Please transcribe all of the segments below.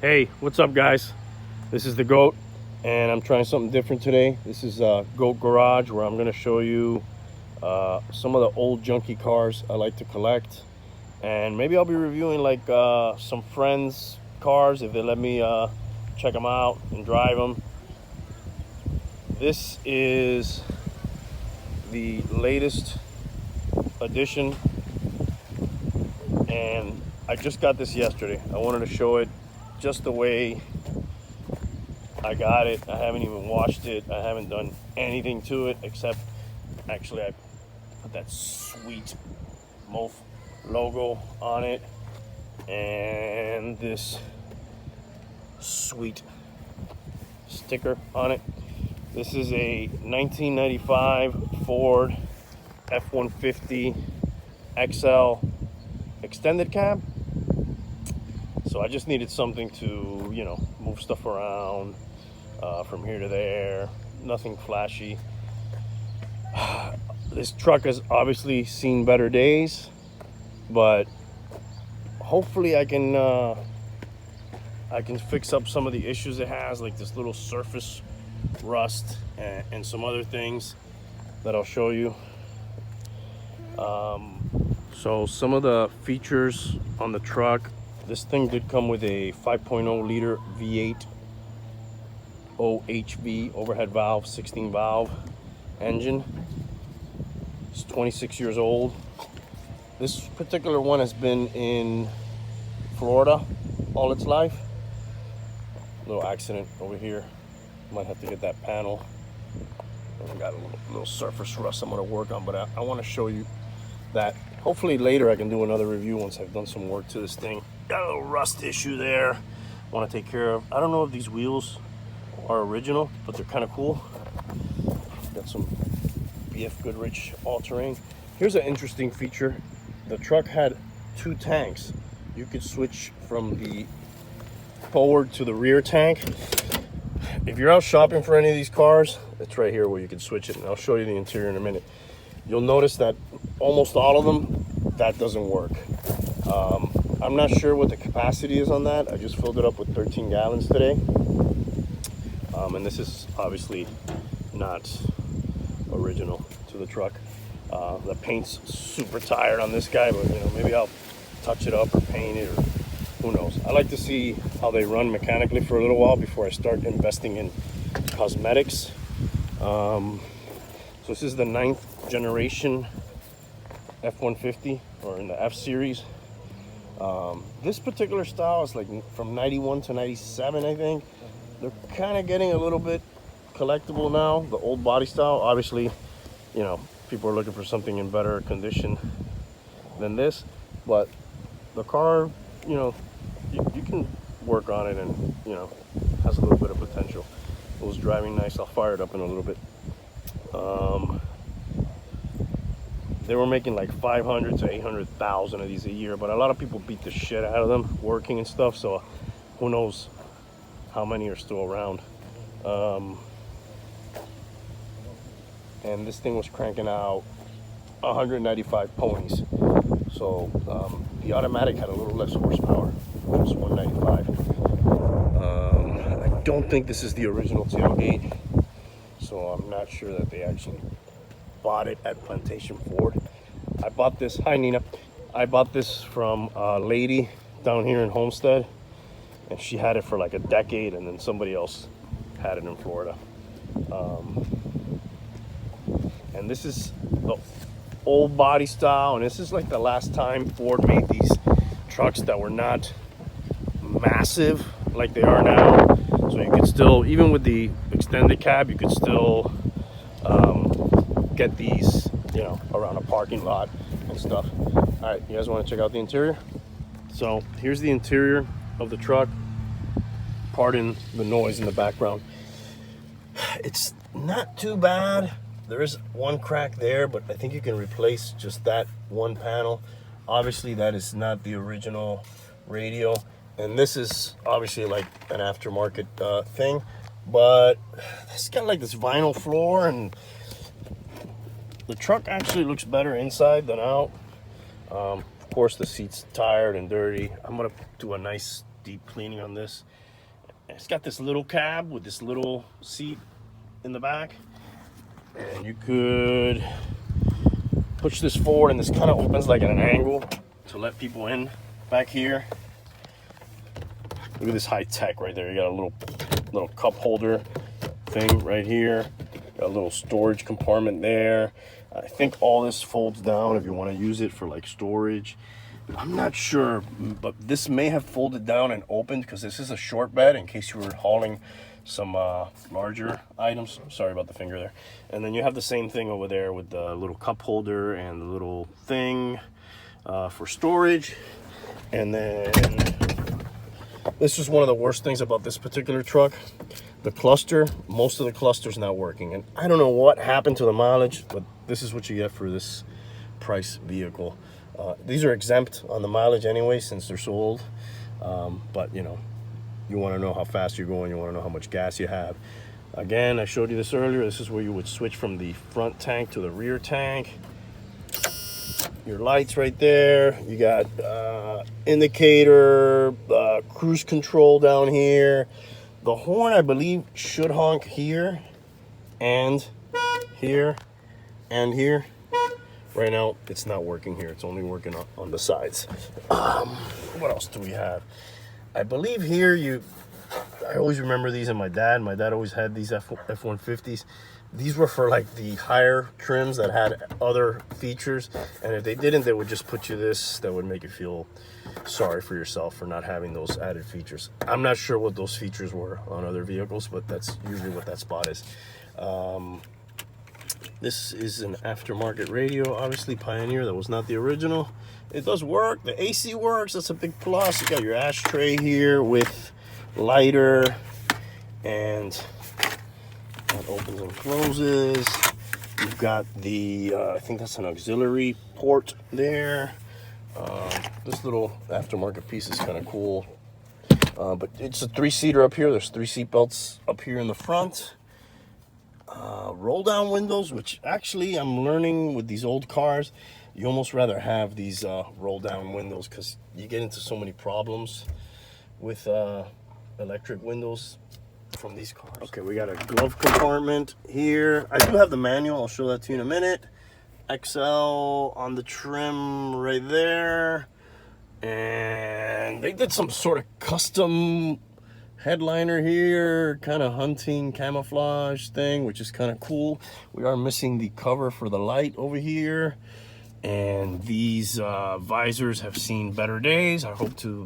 Hey, what's up guys? This is the GOAT and I'm trying something different today. This is GOAT Garage, where I'm going to show you some of the old junky cars I like to collect, and maybe I'll be reviewing like some friends' cars if they let me check them out and drive them. This is the latest edition and I just got this yesterday. I wanted to show it just the way I got it. I haven't even washed it. I haven't done anything to it except actually I put that sweet MOF logo on it and this sweet sticker on it. This is a 1995 Ford F-150 XL extended cab. So I just needed something to, you know, move stuff around from here to there. Nothing flashy. This truck has obviously seen better days, but hopefully I can fix up some of the issues it has, like this little surface rust and some other things that I'll show you. So some of the features on the truck. This thing did come with a 5.0 liter V8 OHV overhead valve 16 valve engine. It's 26 years old. This particular one has been in Florida all its life. Little accident over here. Might have to get that panel. I got a little surface rust I'm going to work on, but I want to show you that. Hopefully later I can do another review once I've done some work to this thing. Got a little rust issue there. Want to take care of. I don't know if these wheels are original, but they're kind of cool. Got some BF Goodrich all-terrain. Here's an interesting feature. The truck had two tanks. You could switch from the forward to the rear tank. If you're out shopping for any of these cars, it's right here where you can switch it, and I'll show you the interior in a minute. You'll notice that almost all of them, that doesn't work. I'm not sure what the capacity is on that. I just filled it up with 13 gallons today. And this is obviously not original to the truck. The paint's super tired on this guy, but you know, maybe I'll touch it up or paint it, or who knows. I like to see how they run mechanically for a little while before I start investing in cosmetics. So this is the 9th generation F-150, or in the F series. This particular style is like from 91 to 97, I think. They're kind of getting a little bit collectible now, the old body style. Obviously, you know, people are looking for something in better condition than this, but the car, you know, you can work on it, and you know, has a little bit of potential. It was driving nice. I'll fire it up in a little bit. They were making like 500 to 800,000 of these a year, but a lot of people beat the shit out of them working and stuff, so who knows how many are still around. And this thing was cranking out 195 ponies, so the automatic had a little less horsepower, which was 195. I don't think this is the original tailgate, so I'm not sure that they actually bought it at Plantation Ford. I bought this, hi Nina, I bought this from a lady down here in Homestead, and she had it for like a decade, and then somebody else had it in Florida. And this is the old body style, and this is like the last time Ford made these trucks that were not massive like they are now. So you could still, even with the extended cab, you could still get these, you know, around a parking lot and stuff. All right, you guys want to check out the interior? So here's the interior of the truck. Pardon the noise in the background. It's not too bad. There is one crack there, but I think you can replace just that one panel. Obviously that is not the original radio, and this is obviously like an aftermarket thing, but it's got like this vinyl floor, and the truck actually looks better inside than out. Of course the seat's tired and dirty. I'm gonna do a nice deep cleaning on this. It's got this little cab with this little seat in the back, and you could push this forward, and this kind of opens like at an angle to let people in back here. Look at this high tech right there. You got a little cup holder thing right here. Got a little storage compartment there. I think all this folds down if you want to use it for like storage. I'm not sure, but this may have folded down and opened because this is a short bed in case you were hauling some larger items. Sorry about the finger there. And then you have the same thing over there with the little cup holder and the little thing for storage. And then this is one of the worst things about this particular truck. The cluster, most of the cluster's not working. And I don't know what happened to the mileage, but this is what you get for this price vehicle. These are exempt on the mileage anyway since they're so old. But you know, you want to know how fast you're going, you want to know how much gas you have. Again, I showed you this earlier. This is where you would switch from the front tank to the rear tank. Your lights right there. You got indicator, cruise control down here. The horn, I believe, should honk here and here and here. Right now, it's not working here. It's only working on the sides. What else do we have? I believe here I always remember these in my dad. My dad always had these F-150s. These were for like the higher trims that had other features. And if they didn't, they would just put you this. That would make you feel sorry for yourself for not having those added features. I'm not sure what those features were on other vehicles, but that's usually what that spot is. This is an aftermarket radio, obviously Pioneer. That was not the original. It does work. The AC works. That's a big plus. You got your ashtray here with lighter, and that opens and closes. You've got the, I think that's an auxiliary port there. This little aftermarket piece is kind of cool. But it's a 3-seater up here. There's 3 seat belts up here in the front. Roll down windows, which actually I'm learning with these old cars, you almost rather have these roll down windows because you get into so many problems with electric windows from these cars. Okay, we got a glove compartment here. I do have the manual. I'll show that to you in a minute. XL on the trim right there. And they did some sort of custom headliner here, kind of hunting camouflage thing, which is kind of cool. We are missing the cover for the light over here. And these visors have seen better days. I hope to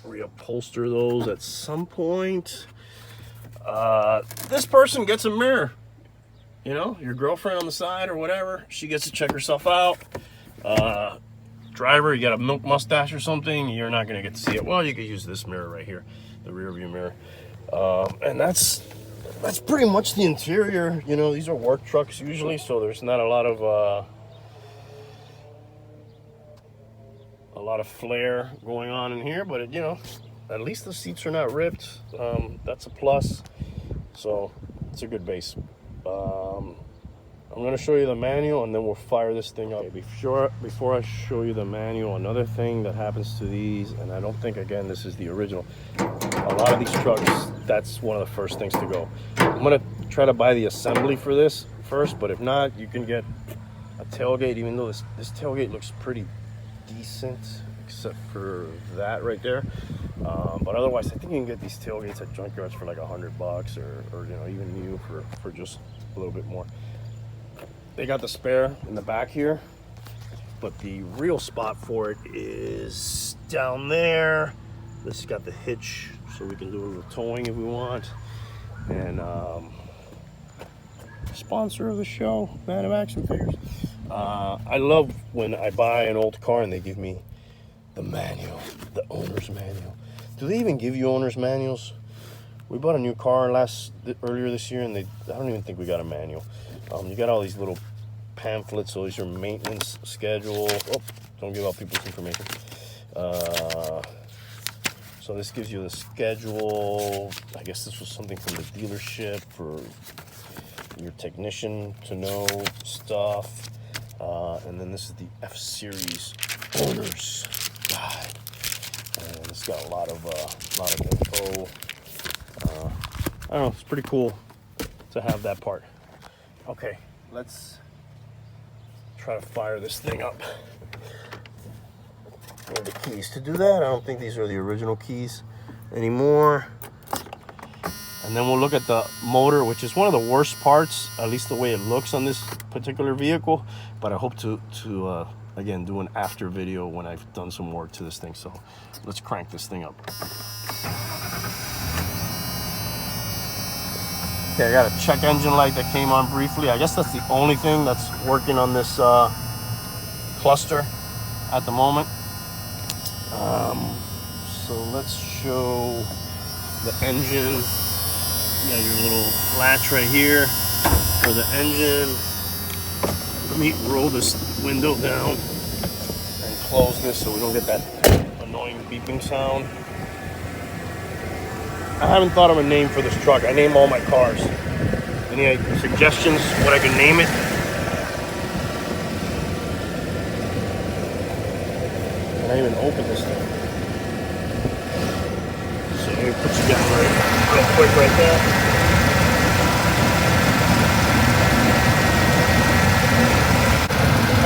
reupholster those at some point. This person gets a mirror. You know, your girlfriend on the side or whatever, she gets to check herself out. Driver, you got a milk mustache or something, you're not gonna get to see it. Well, you could use this mirror right here, the rear view mirror. And that's pretty much the interior. You know, these are work trucks usually, so there's not a lot of flair going on in here, but you know, at least the seats are not ripped. That's a plus, so it's a good base. I'm going to show you the manual and then we'll fire this thing up. Okay, before I show you the manual, another thing that happens to these, and I don't think, again, this is the original. A lot of these trucks, that's one of the first things to go. I'm going to try to buy the assembly for this first, but if not, you can get a tailgate, even though this tailgate looks pretty decent, except for that right there. But otherwise, I think you can get these tailgates at junkyards for like $100 or you know, even new for just a little bit more. They got the spare in the back here, but the real spot for it is down there. This has got the hitch, so we can do a little towing if we want. And sponsor of the show, Man of Action Figures. I love when I buy an old car and they give me the manual, the owner's manual. Do they even give you owner's manuals? We bought a new car earlier this year, and I don't even think we got a manual. You got all these little pamphlets. So these are maintenance schedule. Oh, don't give out people's information. So this gives you the schedule. I guess this was something from the dealership for your technician to know stuff. And then this is the F-Series owner's guide. And this got a lot of info. I don't know, it's pretty cool to have that part. Okay, let's try to fire this thing up. I need the keys to do that. I don't think these are the original keys anymore. And then we'll look at the motor, which is one of the worst parts, at least the way it looks on this particular vehicle. But I hope to again, do an after video when I've done some work to this thing. So let's crank this thing up. Okay, I got a check engine light that came on briefly. I guess that's the only thing that's working on this cluster at the moment. So let's show the engine. You got your little latch right here for the engine. Let me roll this window down and close this so we don't get that annoying beeping sound. I haven't thought of a name for this truck. I name all my cars. Any suggestions what I can name it? Can I even open this thing? So let me put you down real quick right there.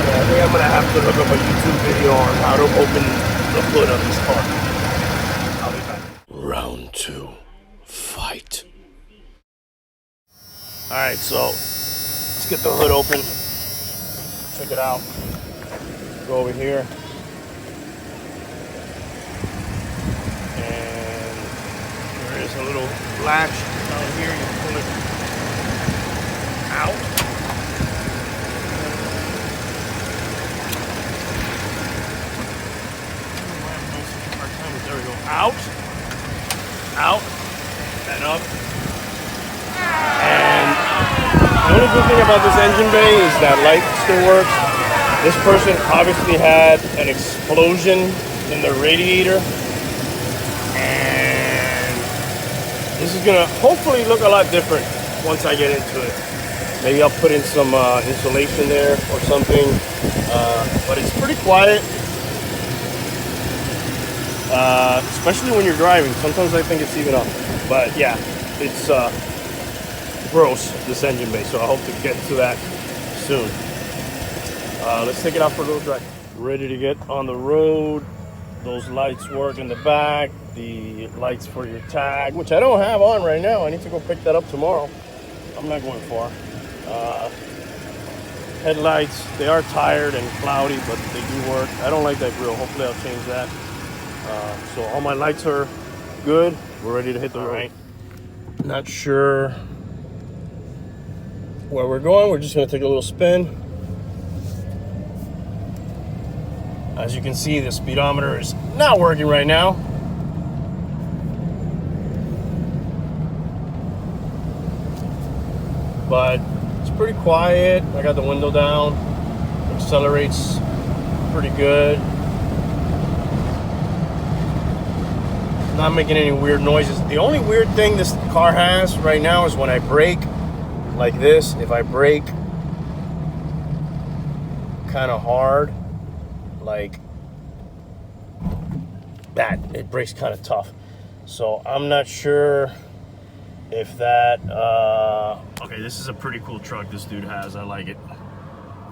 Okay, I think I'm gonna have to look up a YouTube video on how to open the hood of this car. I'll be back. Round 2. Fight. Alright, so let's get the hood open. Check it out. Go over here. And there is a little latch down here. You pull it out. There we go. Out. Out. And up. And the only good thing about this engine bay is that light still works. This person obviously had an explosion in the radiator, and this is gonna hopefully look a lot different once I get into it. Maybe I'll put in some insulation there or something, but it's pretty quiet. Especially when you're driving. Sometimes I think it's even up. But yeah, it's gross, this engine bay, so I hope to get to that soon. Let's take it out for a little drive. Ready to get on the road. Those lights work in the back. The lights for your tag, which I don't have on right now. I need to go pick that up tomorrow. I'm not going far. Headlights, they are tired and cloudy, but they do work. I don't like that grill. Hopefully I'll change that. So all my lights are good. We're ready to hit the road. Right. Not sure where we're going. We're just gonna take a little spin. As you can see, the speedometer is not working right now. But it's pretty quiet. I got the window down. Accelerates pretty good. Not making any weird noises. The only weird thing this car has right now is when I brake like this. If I brake kind of hard, like that, it brakes kind of tough. So I'm not sure if that okay, this is a pretty cool truck this dude has. I like it.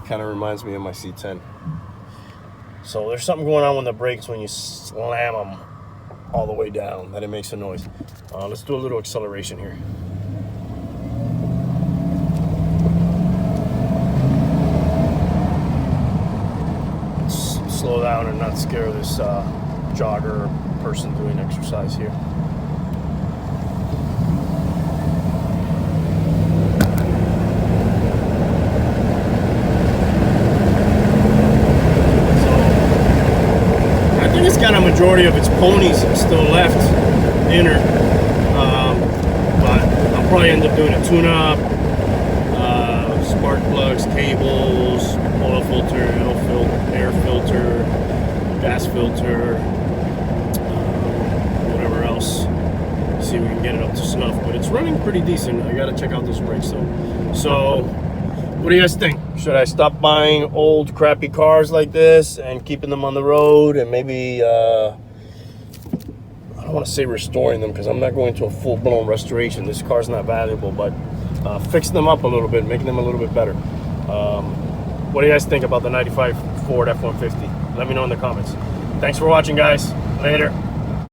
Kind of reminds me of my C10. So there's something going on with the brakes when you slam them all the way down, that it makes a noise. Let's do a little acceleration here. Let's slow down and not scare this jogger or person doing exercise here. It's got a majority of its ponies still left in her, but I'll probably end up doing a tune-up, spark plugs, cables, oil filter, air filter, gas filter, whatever else. See if we can get it up to snuff, but it's running pretty decent. I gotta check out those brakes though. So what do you guys think? Should I stop buying old crappy cars like this and keeping them on the road and maybe don't want to say restoring them because I'm not going to a full-blown restoration. This car's not valuable, but fixing them up a little bit, making them a little bit better. What do you guys think about the 95 Ford F-150? Let me know in the comments. Thanks for watching, guys. Later.